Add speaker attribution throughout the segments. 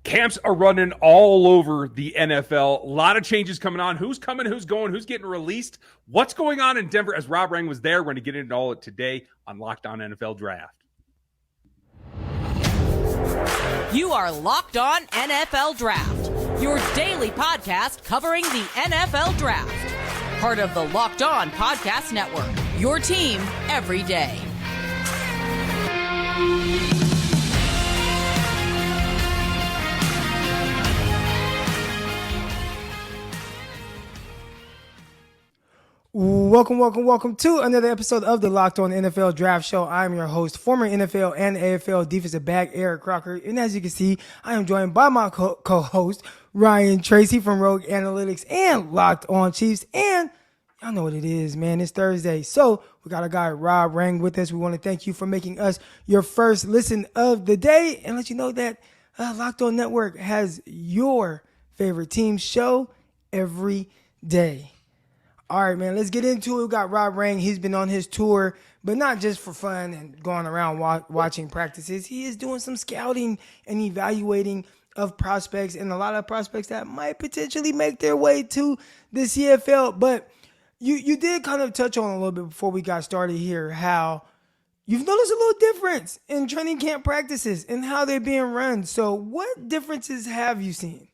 Speaker 1: Camps are running all over the NFL. A lot of changes coming on. Who's coming, who's going, who's getting released, what's going on in Denver as Rob Rang was there. We're going to get into all of it today on Locked On NFL Draft.
Speaker 2: You are Locked On NFL Draft, your daily podcast covering the NFL Draft. Part of the Locked On Podcast Network, your team every day.
Speaker 3: Welcome to another episode of the Locked On NFL Draft Show. I'm your host, former NFL and AFL defensive back, Eric Crocker. And as you can see, I am joined by my co-host, Ryan Tracy from Rogue Analytics and Locked On Chiefs. And y'all know what it is, man. It's Thursday. So we got a guy, Rob Rang, with us. We want to thank you for making us your first listen of the day and let you know that Locked On Network has your favorite team show every day. All right, man, let's get into it. We got Rob Rang. He's been on his tour, but not just for fun and going around watching practices. He is doing some scouting and evaluating of prospects and a lot of prospects that might potentially make their way to the CFL. But you did kind of touch on a little bit before we got started here how you've noticed a little difference in training camp practices and how they're being run. So what differences have you seen?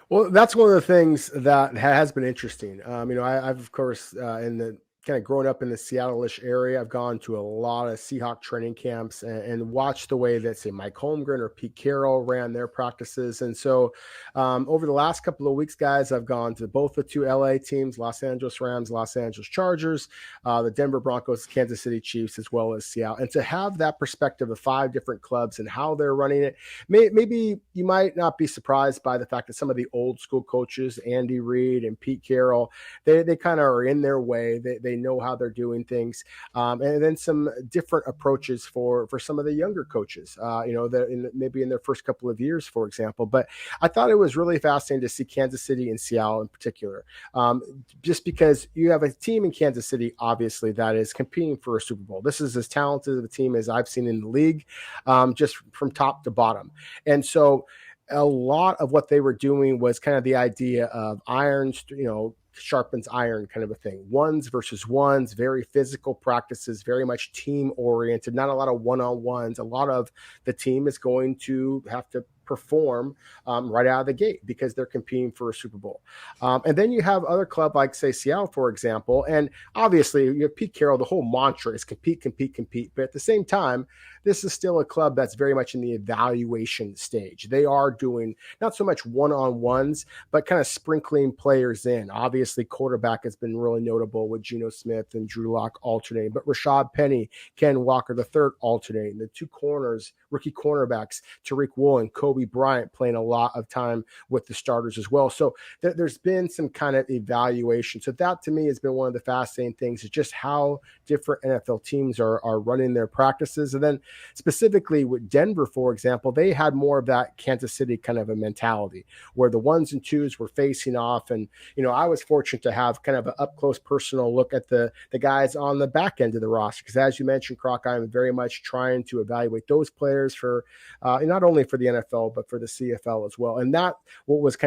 Speaker 4: Well, that's one of the things that has been interesting. I've of course, in the kind of growing up in the Seattle-ish area, I've gone to a lot of Seahawk training camps and watched the way that, say, Mike Holmgren or Pete Carroll ran their practices. And so over the last couple of weeks, guys, I've gone to both the two LA teams, Los Angeles Rams, Los Angeles Chargers, the Denver Broncos, Kansas City Chiefs, as well as Seattle. And to have that perspective of 5 different clubs and how they're running it, maybe you might not be surprised by the fact that some of the old school coaches, Andy Reid and Pete Carroll, they kind of are in their way. They know how they're doing things. And then some different approaches for some of the younger coaches, maybe in their first couple of years, for example. But I thought it was really fascinating to see Kansas City and Seattle in particular, just because you have a team in Kansas City, obviously, that is competing for a Super Bowl. This is as talented of a team as I've seen in the league, just from top to bottom. And so a lot of what they were doing was kind of the idea of irons, sharpens iron kind of a thing. Ones versus ones, very physical practices, very much team oriented, not a lot of one-on-ones. A lot of the team is going to have to perform right out of the gate because they're competing for a Super Bowl. And then you have other club like, say, Seattle, for example. And obviously, you have Pete Carroll, the whole mantra is compete. But at the same time, this is still a club that's very much in the evaluation stage. They are doing not so much one-on-ones, but kind of sprinkling players in. Obviously, quarterback has been really notable with Geno Smith and Drew Lock alternating, but Rashad Penny, Ken Walker III alternating. The 2 corners, rookie cornerbacks, Tariq Woolen, Kobe Bryant playing a lot of time with the starters as well. So there's been some kind of evaluation. So that to me has been one of the fascinating things, is just how different NFL teams are running their practices. And then specifically with Denver, for example, they had more of that Kansas City kind of a mentality where the 1s and 2s were facing off. And, I was fortunate to have kind of an up close personal look at the guys on the back end of the roster. Because as you mentioned, Croc, I'm very much trying to evaluate those players for not only for the NFL, but for the CFL as well. And that was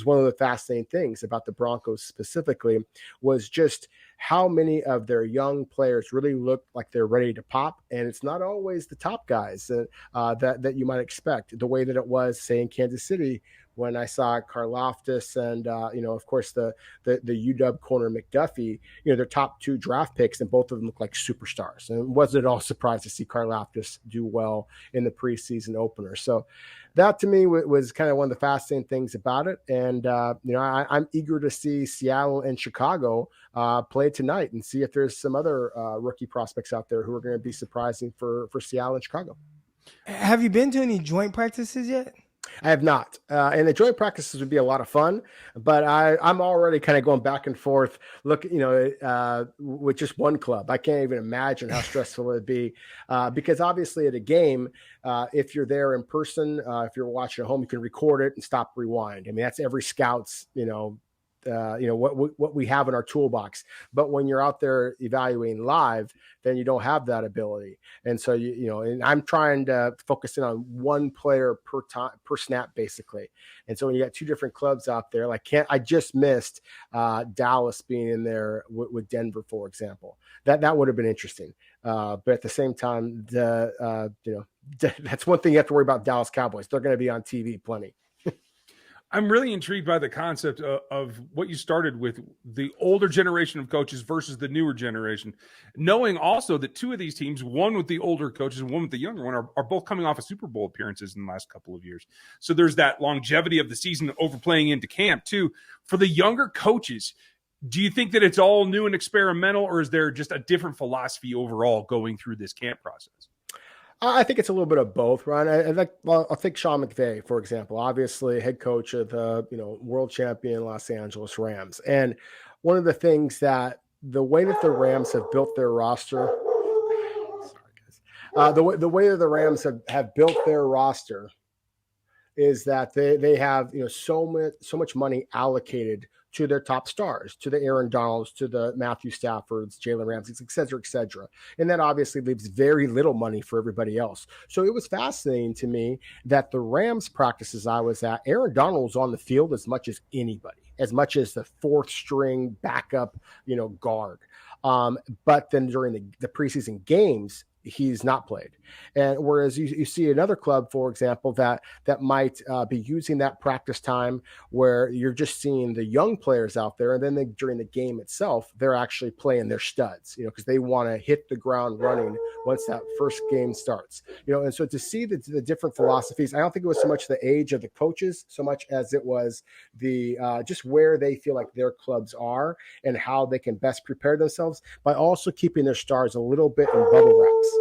Speaker 4: one of the fascinating things about the Broncos specifically, was just how many of their young players really look like they're ready to pop. And it's not always the top guys that you might expect, the way that it was, say, in Kansas City, when I saw Karlaftis and, of course, the UW corner McDuffie, their top 2 draft picks, and both of them look like superstars. And wasn't at all surprised to see Karlaftis do well in the preseason opener. So that to me was kind of one of the fascinating things about it. And, I'm eager to see Seattle and Chicago play tonight and see if there's some other rookie prospects out there who are going to be surprising for Seattle and Chicago.
Speaker 3: Have you been to any joint practices yet?
Speaker 4: I have not. And the joint practices would be a lot of fun, but I'm already kind of going back and forth, with just one club. I can't even imagine how stressful it'd be because obviously at a game, if you're there in person, if you're watching at home, you can record it and stop, rewind. I mean, that's every scout's, what we have in our toolbox. But when you're out there evaluating live, then you don't have that ability. And so, and I'm trying to focus in on one player per snap, basically. And so when you got two different clubs out there, I just missed Dallas being in there with Denver, for example. That would have been interesting. But at the same time, that's one thing you have to worry about Dallas Cowboys. They're going to be on TV plenty.
Speaker 1: I'm really intrigued by the concept of what you started with, the older generation of coaches versus the newer generation, knowing also that two of these teams, one with the older coaches and one with the younger one, are both coming off of Super Bowl appearances in the last couple of years. So there's that longevity of the season overplaying into camp too. For the younger coaches, do you think that it's all new and experimental, or is there just a different philosophy overall going through this camp process?
Speaker 4: I think it's a little bit of both, Ron. I think Sean McVay, for example, obviously head coach of the world champion Los Angeles Rams. And one of the things that the way that the Rams have built their roster, the way that the Rams have built their roster is that they have so much money allocated to their top stars, to the Aaron Donalds, to the Matthew Staffords, Jalen Ramsey, et cetera, et cetera. And that obviously leaves very little money for everybody else. So it was fascinating to me that the Rams practices I was at, Aaron Donald was on the field as much as anybody, as much as the fourth string backup, guard. But then during the preseason games, he's not played. And whereas you see another club, for example, that might be using that practice time where you're just seeing the young players out there. And then during the game itself, they're actually playing their studs, because they want to hit the ground running once that first game starts, and so to see the different philosophies, I don't think it was so much the age of the coaches, so much as it was the just where they feel like their clubs are and how they can best prepare themselves by also keeping their stars a little bit in bubble wraps.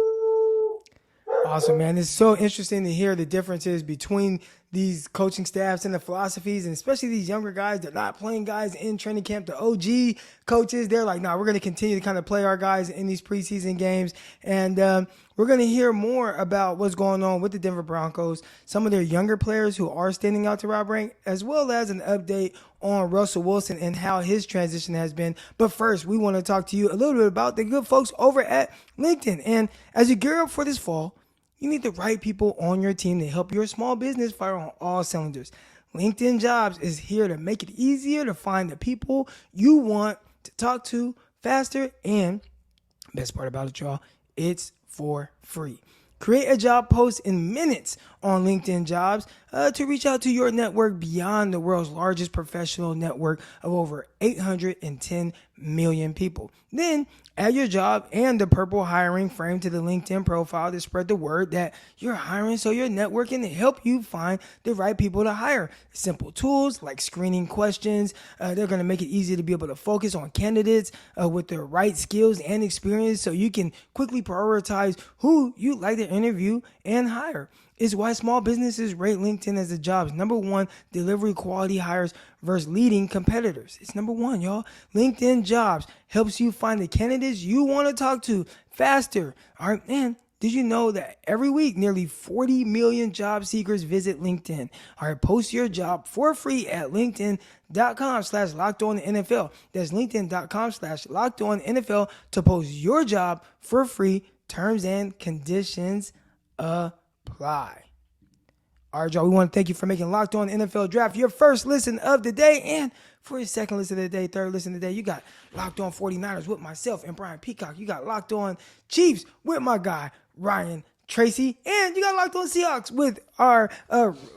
Speaker 3: Awesome, man. It's so interesting to hear the differences between these coaching staffs and the philosophies, and especially these younger guys. They're not playing guys in training camp. The OG coaches, they're like, we're going to continue to kind of play our guys in these preseason games. And we're going to hear more about what's going on with the Denver Broncos, some of their younger players who are standing out to Rob Rank, as well as an update on Russell Wilson and how his transition has been. But first, we want to talk to you a little bit about the good folks over at LinkedIn. And as you gear up for this fall, you need the right people on your team to help your small business fire on all cylinders. LinkedIn Jobs is here to make it easier to find the people you want to talk to faster, and best part about it, y'all, it's for free. Create a job post in minutes on LinkedIn Jobs to reach out to your network beyond the world's largest professional network of over 810 million people. Then add your job and the purple hiring frame to the LinkedIn profile to spread the word that you're hiring, so your network can help you find the right people to hire. Simple tools like screening questions. They're going to make it easy to be able to focus on candidates with the right skills and experience, so you can quickly prioritize who you'd like to interview and hire. It's why small businesses rate LinkedIn as the job's #1 delivery quality hires versus leading competitors. It's #1, y'all. LinkedIn Jobs helps you find the candidates you want to talk to faster. All right, and did you know that every week nearly 40 million job seekers visit LinkedIn? All right, post your job for free at LinkedIn.com/LockedOnNFL. That's LinkedIn.com/LockedOnNFL to post your job for free. Terms and conditions apply. All right, y'all, we want to thank you for making Locked On NFL Draft your first listen of the day. And for your second listen of the day, third listen of the day, you got Locked On 49ers with myself and Brian Peacock. You got Locked On Chiefs with my guy, Ryan Tracy. And you got Locked On Seahawks with our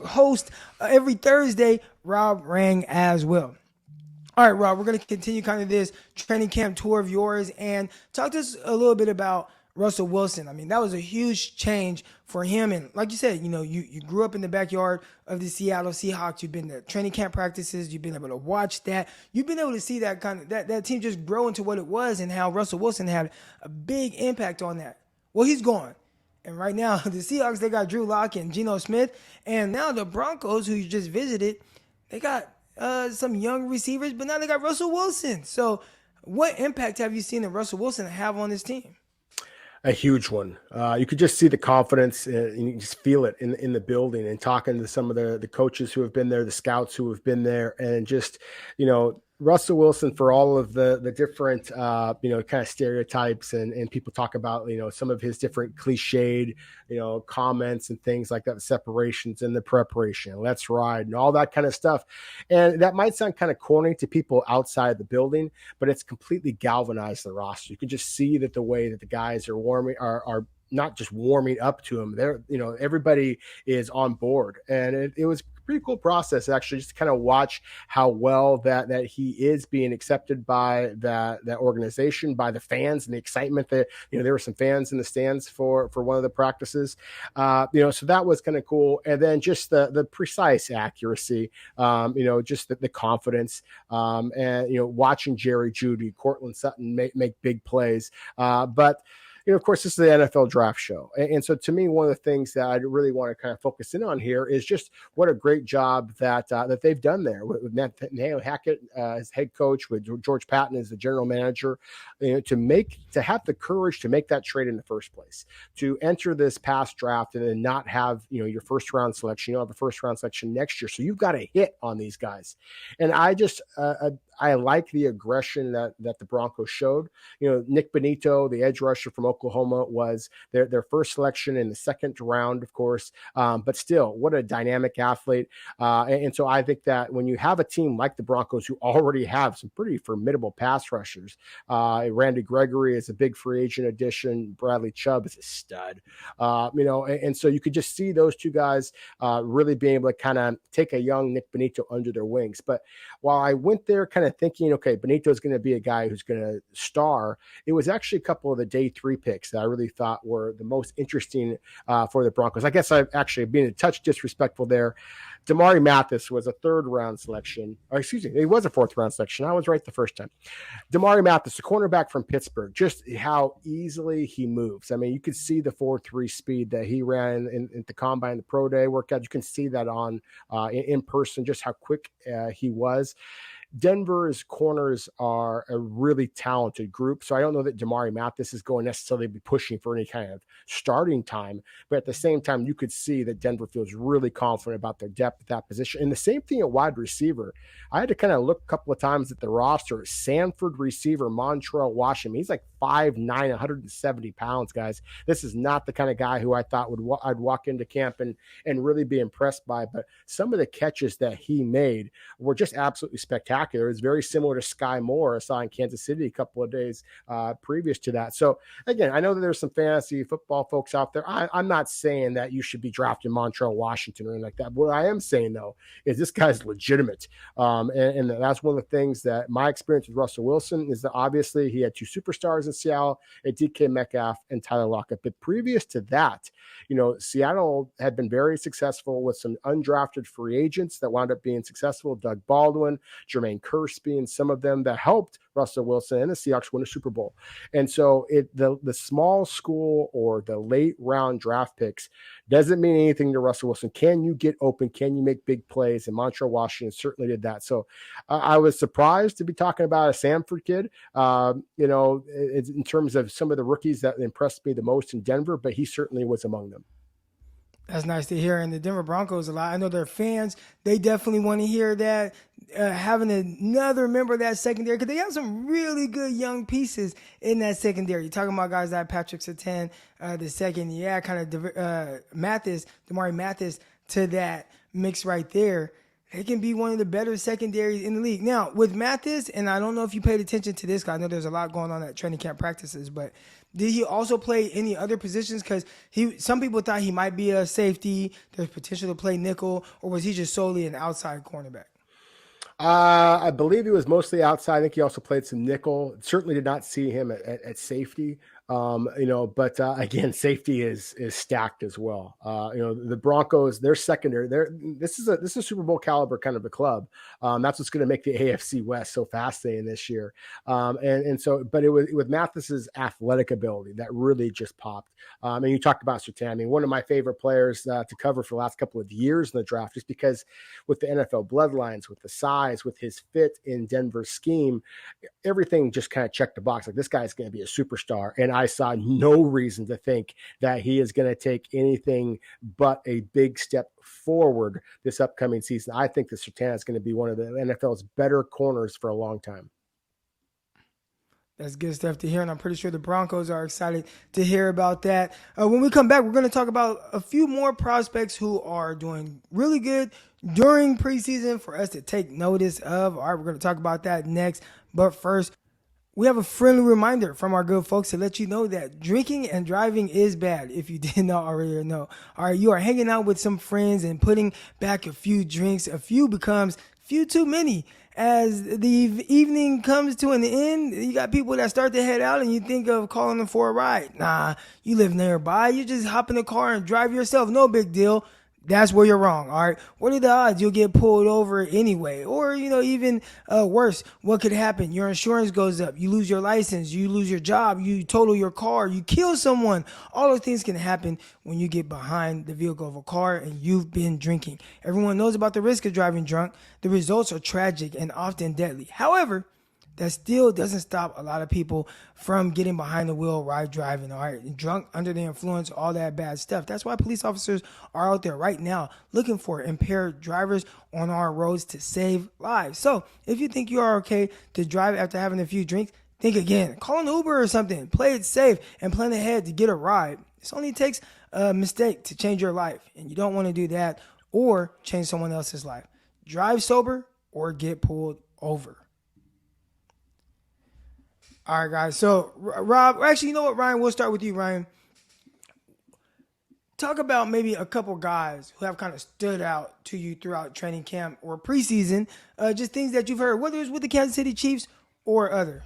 Speaker 3: host every Thursday, Rob Rang, as well. All right, Rob, we're going to continue kind of this training camp tour of yours and talk to us a little bit about Russell Wilson. I mean, that was a huge change for him. And like you said, you grew up in the backyard of the Seattle Seahawks. You've been to training camp practices. You've been able to watch that. You've been able to see that that team just grow into what it was, and how Russell Wilson had a big impact on that. Well, he's gone. And right now, the Seahawks, they got Drew Lock and Geno Smith. And now the Broncos, who you just visited, they got some young receivers, but now they got Russell Wilson. So what impact have you seen that Russell Wilson have on this team?
Speaker 4: A huge one. You could just see the confidence, and you just feel it in the building, and talking to some of the coaches who have been there, the scouts who have been there, and just, Russell Wilson, for all of the different, kind of stereotypes and people talk about, some of his different cliched, comments and things like that, the separations and the preparation, let's ride and all that kind of stuff. And that might sound kind of corny to people outside the building, but it's completely galvanized the roster. You can just see that the way that the guys are are not just warming up to him. They're, everybody is on board. And it was a pretty cool process, actually, just to kind of watch how well that he is being accepted by that organization, by the fans, and the excitement that, there were some fans in the stands for one of the practices. So that was kind of cool. And then just the precise accuracy, just the confidence, and, watching Jerry Jeudy, Cortland Sutton make big plays. But of course, this is the NFL draft show. And so to me, one of the things that I really want to kind of focus in on here is just what a great job that they've done there with Nathaniel Hackett as head coach, with George Patton as the general manager, to have the courage to make that trade in the first place, to enter this past draft and then not have, your first round selection. You'll have a first round selection next year. So you've got to hit on these guys. And I just, I like the aggression that the Broncos showed. Nick Benito, the edge rusher from Oklahoma, was their first selection in the second round, of course. But still, what a dynamic athlete. And so I think that when you have a team like the Broncos, who already have some pretty formidable pass rushers, Randy Gregory is a big free agent addition. Bradley Chubb is a stud. And so you could just see those two guys really being able to kind of take a young Nick Benito under their wings. But while I went there kind of thinking, okay, Benito is going to be a guy who's going to star, it was actually a couple of the day 3 picks that I really thought were the most interesting for the Broncos. I guess I've actually been a touch disrespectful there. Damarri Mathis was a 3rd round selection. Or excuse me, he was a 4th round selection. I was right the first time. Damarri Mathis, a cornerback from Pittsburgh, just how easily he moves. I mean, you could see the 4.3 speed that he ran in the combine, the pro day workout. You can see that on in person, just how quick he was. Denver's corners are a really talented group, so I don't know that Damarri Mathis is going necessarily to be pushing for any kind of starting time, but at the same time, you could see that Denver feels really confident about their depth at that position. And the same thing at wide receiver. I had to kind of look a couple of times at the roster. Sanford receiver Montrell Washington, he's like 5'9", 170 pounds, guys. This is not the kind of guy who I thought I'd walk into camp and really be impressed by, but some of the catches that he made were just absolutely spectacular. It's very similar to Sky Moore I saw in Kansas City a couple of days previous to that. So again, I know that there's some fantasy football folks out there. I'm not saying that you should be drafting Montrell Washington or anything like that. What I am saying, though, is this guy's legitimate. And that's one of the things that my experience with Russell Wilson is that obviously he had 2 superstars in Seattle, DK Metcalf and Tyler Lockett. But previous to that, Seattle had been very successful with some undrafted free agents that wound up being successful. Doug Baldwin, Jermaine Kearse being some of them that helped Russell Wilson and the Seahawks win a Super Bowl. And so the small school or the late round draft picks doesn't mean anything to Russell Wilson. Can you get open? Can you make big plays? And Montrell Washington certainly did that. So I was surprised to be talking about a Sanford kid, in terms of some of the rookies that impressed me the most in Denver, but he certainly was among them.
Speaker 3: That's nice to hear. And the Denver Broncos, a lot. I know their fans, they definitely want to hear that. Having another member of that secondary, because they have some really good young pieces in that secondary. You're talking about guys like Patrick Surtain, the second. Yeah, kind of Damarri Mathis to that mix right there. It can be one of the better secondaries in the league. Now, with Mathis, and I don't know if you paid attention to this, because I know there's a lot going on at training camp practices, but did he also play any other positions? Because some people thought he might be a safety. There's potential to play nickel, or was he just solely an outside cornerback?
Speaker 4: I believe he was mostly outside. I think he also played some nickel. Certainly did not see him at safety. But again, safety is stacked as well. The Broncos, their secondary, this is a Super Bowl caliber kind of a club. That's what's going to make the AFC West so fascinating this year. But it was with Mathis's athletic ability that really just popped. And you talked about Surtain. I mean, one of my favorite players to cover for the last couple of years in the draft, just because with the NFL bloodlines, with the size, with his fit in Denver's scheme, everything just kind of checked the box. Like, this guy's going to be a superstar. And I saw no reason to think that he is going to take anything but a big step forward this upcoming season. I think that Surtain is going to be one of the NFL's better corners for a long time.
Speaker 3: That's good stuff to hear, and I'm pretty sure the Broncos are excited to hear about that. When we come back, we're going to talk about a few more prospects who are doing really good during preseason for us to take notice of. All right, we're going to talk about that next. But first, we have a friendly reminder from our good folks to let you know that drinking and driving is bad, if you did not already know. All right, you are hanging out with some friends and putting back a few drinks. A few becomes few too many. As the evening comes to an end, you got people that start to head out and you think of calling them for a ride. Nah, you live nearby. You just hop in the car and drive yourself. No big deal. That's where you're wrong, all right? What are the odds you'll get pulled over anyway? Or, even worse, what could happen? Your insurance goes up. You lose your license. You lose your job. You total your car. You kill someone. All those things can happen when you get behind the vehicle of a car and you've been drinking. Everyone knows about the risk of driving drunk. The results are tragic and often deadly. However, that still doesn't stop a lot of people from getting behind the wheel while driving, all right? Drunk, under the influence, all that bad stuff. That's why police officers are out there right now looking for impaired drivers on our roads to save lives. So if you think you are okay to drive after having a few drinks, think again. Call an Uber or something. Play it safe and plan ahead to get a ride. This only takes a mistake to change your life, and you don't want to do that or change someone else's life. Drive sober or get pulled over. All right, guys. So, Rob, actually, you know what, Ryan? We'll start with you, Ryan. Talk about maybe a couple guys who have kind of stood out to you throughout training camp or preseason, just things that you've heard, whether it's with the Kansas City Chiefs or other.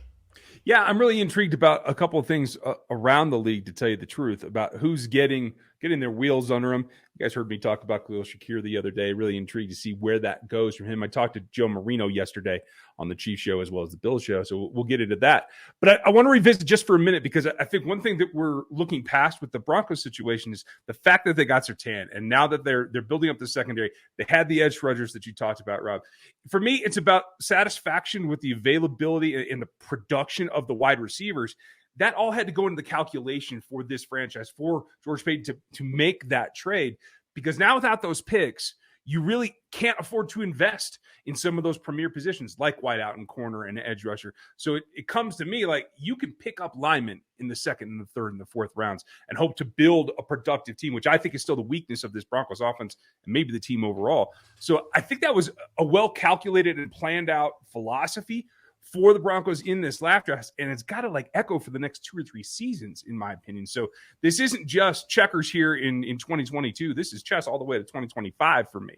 Speaker 1: Yeah, I'm really intrigued about a couple of things around the league, to tell you the truth, about who's getting their wheels under them. You guys heard me talk about Khalil Shakir the other day. Really intrigued to see where that goes from him. I talked to Joe Marino yesterday on the Chiefs show as well as the Bills show, so we'll get into that. But I want to revisit just for a minute, because I think one thing that we're looking past with the Broncos situation is the fact that they got Surtain, and now that they're building up the secondary, they had the edge rushers that you talked about, Rob. For me, it's about satisfaction with the availability and the production of the wide receivers. That all had to go into the calculation for this franchise, for George Paton to make that trade, because now without those picks, you really can't afford to invest in some of those premier positions like wideout and corner and edge rusher. So it comes to me like you can pick up linemen in the second and the third and the fourth rounds and hope to build a productive team, which I think is still the weakness of this Broncos offense and maybe the team overall. So I think that was a well-calculated and planned out philosophy for the Broncos in this draft, and it's got to echo for the next 2 or 3 seasons, in my opinion. So this isn't just checkers here in 2022. This is chess all the way to 2025 for me.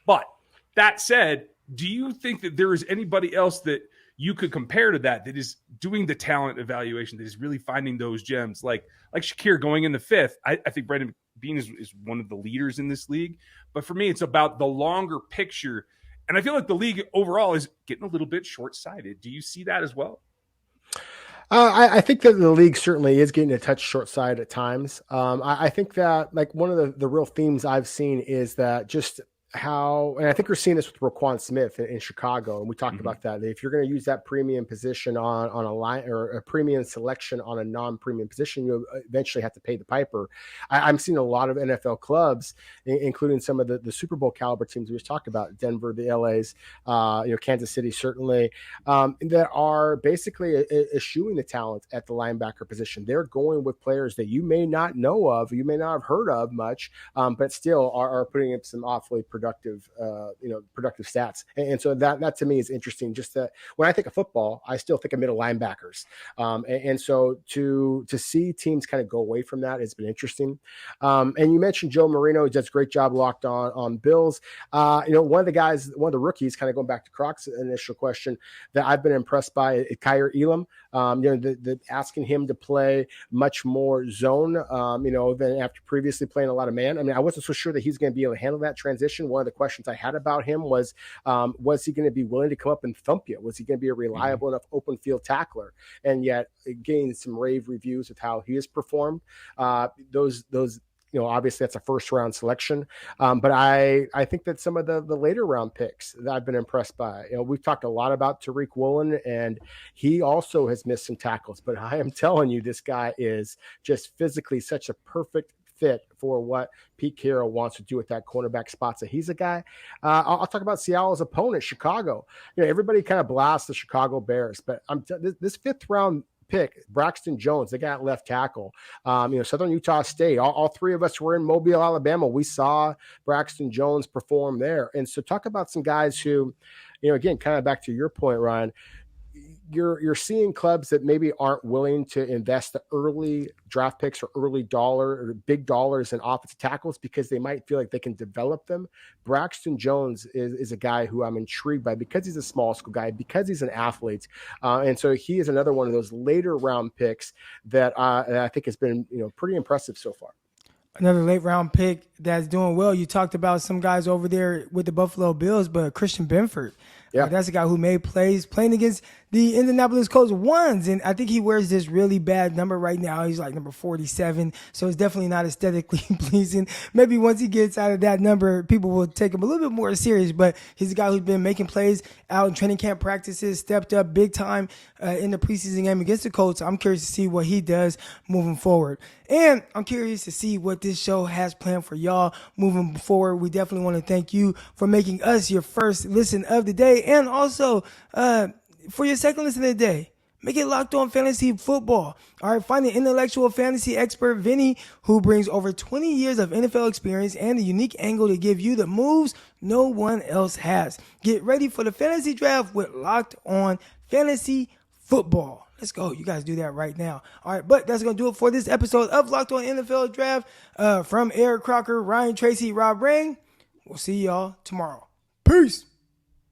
Speaker 1: But that said, do you think that there is anybody else that you could compare to that is doing the talent evaluation, that is really finding those gems, like Shakir going in the 5th? I think Brandon Beane is one of the leaders in this league. But for me, it's about the longer picture. And I feel like the league overall is getting a little bit short-sighted. Do you see that as well?
Speaker 4: I think that the league certainly is getting a touch short-sighted at times. I think that one of the real themes I've seen is that just how, and I think we're seeing this with Roquan Smith in Chicago, and we talked about that. If you're going to use that premium position on a line, or a premium selection on a non-premium position, you eventually have to pay the piper. I'm seeing a lot of NFL clubs, including some of the Super Bowl caliber teams we just talked about, Denver, the LAs, Kansas City certainly, that are basically eschewing the talent at the linebacker position. They're going with players that you may not know of, you may not have heard of much, but still are putting up some awfully productive stats. And so that to me is interesting. Just that when I think of football, I still think of middle linebackers. And so to see teams kind of go away from that has been interesting. And you mentioned Joe Marino, who does a great job locked on Bills. One of the rookies, kind of going back to Croc's initial question, that I've been impressed by is Kyer Elam. The asking him to play much more zone, than after previously playing a lot of man. I mean, I wasn't so sure that he's going to be able to handle that transition. One of the questions I had about him was he going to be willing to come up and thump you? Was he going to be a reliable enough open field tackler? And yet, getting some rave reviews of how he has performed. Those obviously that's a first round selection. But I think that some of the later round picks that I've been impressed by, we've talked a lot about Tariq Woolen, and he also has missed some tackles, but I am telling you, this guy is just physically such a perfect fit for what Pete Carroll wants to do with that cornerback spot. So he's a guy. I'll talk about Seattle's opponent, Chicago. Everybody kind of blasts the Chicago Bears, but this 5th round pick, Braxton Jones, they got left tackle. Southern Utah State. All three of us were in Mobile, Alabama. We saw Braxton Jones perform there. And so talk about some guys who, again, kind of back to your point, Ryan, you're seeing clubs that maybe aren't willing to invest the early draft picks or early dollar or big dollars in offensive tackles because they might feel like they can develop them. Braxton Jones is a guy who I'm intrigued by because he's a small school guy, because he's an athlete. And so he is another one of those later round picks that I think has been, pretty impressive so far.
Speaker 3: Another late round pick that's doing well. You talked about some guys over there with the Buffalo Bills, but Christian Benford. Yeah, that's a guy who made plays playing against the Indianapolis Colts once, and I think he wears this really bad number right now. He's like number 47, so it's definitely not aesthetically pleasing. Maybe once he gets out of that number, people will take him a little bit more serious, but he's a guy who's been making plays out in training camp practices, stepped up big time in the preseason game against the Colts. I'm curious to see what he does moving forward. And I'm curious to see what this show has planned for y'all moving forward. We definitely want to thank you for making us your first listen of the day, and also for your second listen of the day. Make it Locked On Fantasy Football. All right, find an intellectual fantasy expert, Vinny, who brings over 20 years of NFL experience and a unique angle to give you the moves no one else has. Get ready for the fantasy draft with Locked On Fantasy Football. Let's go. You guys do that right now. All right, but that's going to do it for this episode of Locked On NFL Draft. From Eric Crocker, Ryan Tracy, Rob Ring. We'll see y'all tomorrow. Peace.